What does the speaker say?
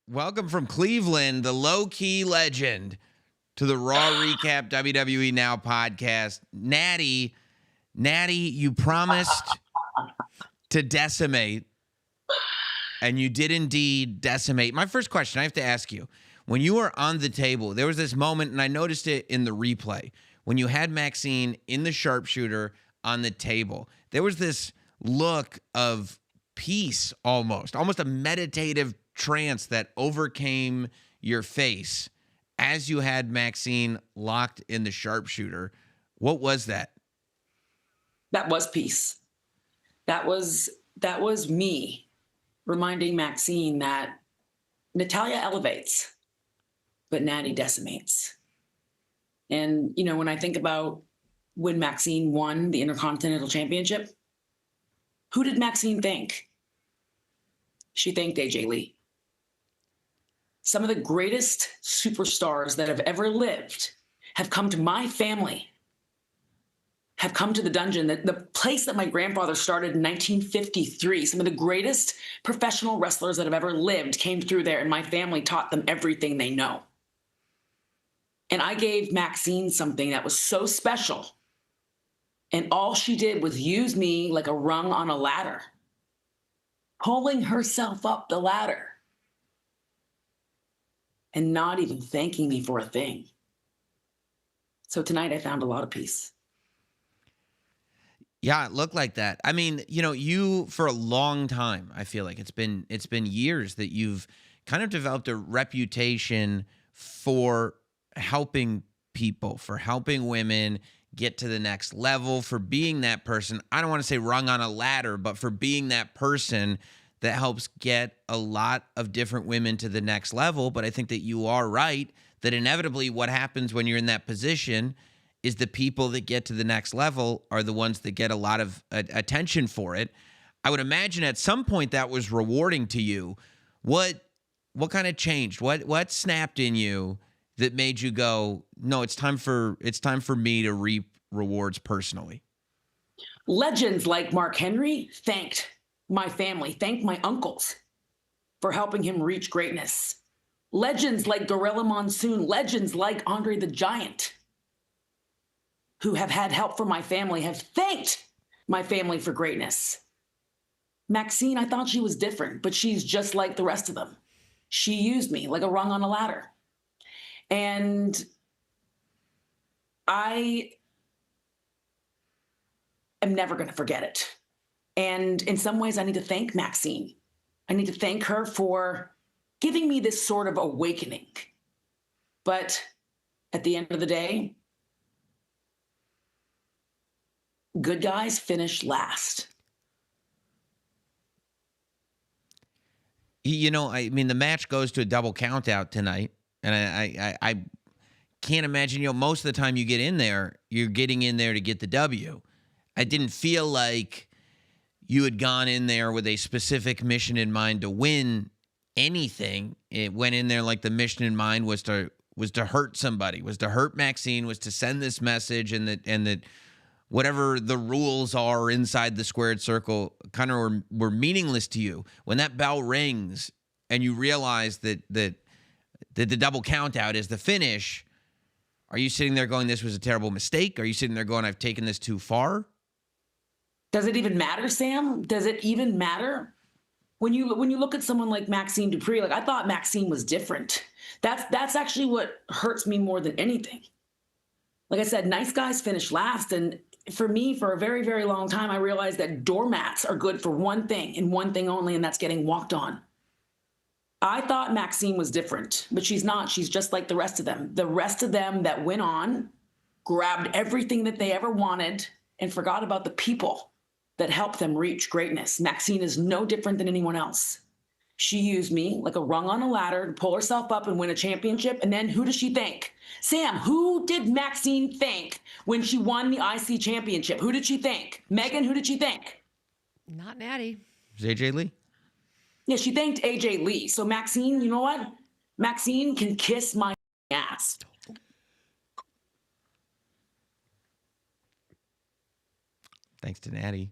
Welcome from Cleveland, the low-key legend, to the Raw Recap WWE Now podcast. Natty, you promised to decimate, and you did indeed decimate. My first question, I have to ask you, when you were on the table, there was this moment, and I noticed it in the replay, when you had Maxine in the sharpshooter on the table. There was this look of peace almost a meditative trance that overcame your face as you had Maxine locked in the sharpshooter. What was that? That was peace. That was me reminding Maxine that Natalya elevates, but Natty decimates. And, when I think about when Maxine won the Intercontinental Championship, who did Maxine thank? She thanked AJ Lee. Some of the greatest superstars that have ever lived have come to my family, have come to the dungeon, the place that my grandfather started in 1953. Some of the greatest professional wrestlers that have ever lived came through there, and my family taught them everything they know. And I gave Maxine something that was so special, and all she did was use me like a rung on a ladder, pulling herself up the ladder and not even thanking me for a thing. So tonight I found a lot of peace. Yeah, it looked like that. I mean, you for a long time, I feel like it's been years that you've kind of developed a reputation for helping people, for helping women get to the next level, for being that person. I don't want to say rung on a ladder, but for being that person that helps get a lot of different women to the next level. But I think that you are right that inevitably what happens when you're in that position is the people that get to the next level are the ones that get a lot of attention for it. I would imagine at some point that was rewarding to you. What kind of changed? What snapped in you that made you go, no, it's time for me to reap rewards personally? Legends like Mark Henry thanked my family, thanked my uncles for helping him reach greatness. Legends like Gorilla Monsoon, legends like Andre the Giant, who have had help from my family, have thanked my family for greatness. Maxine, I thought she was different, but she's just like the rest of them. She used me like a rung on a ladder. And I am never going to forget it. And in some ways, I need to thank Maxine. I need to thank her for giving me this sort of awakening. But at the end of the day, good guys finish last. I mean, the match goes to a double count out tonight. And I can't imagine, most of the time you get in there, you're getting in there to get the W. I didn't feel like you had gone in there with a specific mission in mind to win anything. It went in there like the mission in mind was to hurt somebody, was to hurt Maxine, was to send this message, and that whatever the rules are inside the squared circle kind of were meaningless to you. When that bell rings and you realize that the double count out is the finish, are you sitting there going, this was a terrible mistake? Are you sitting there going, I've taken this too far? Does it even matter, Sam? Does it even matter? When you look at someone like Maxine Dupri, like I thought Maxine was different. That's actually what hurts me more than anything. Like I said, nice guys finish last. And for me, for a very, very long time, I realized that doormats are good for one thing and one thing only, and that's getting walked on. I thought Maxine was different, but she's not. She's just like the rest of them. The rest of them that went on, grabbed everything that they ever wanted, and forgot about the people that helped them reach greatness. Maxine is no different than anyone else. She used me like a rung on a ladder to pull herself up and win a championship. And then who does she thank? Sam, who did Maxine thank when she won the IC championship? Who did she thank? Megan, who did she thank? Not Natty. It was AJ Lee. Yeah, she thanked AJ Lee. So Maxine, you know what? Maxine can kiss my ass. Thanks to Natty.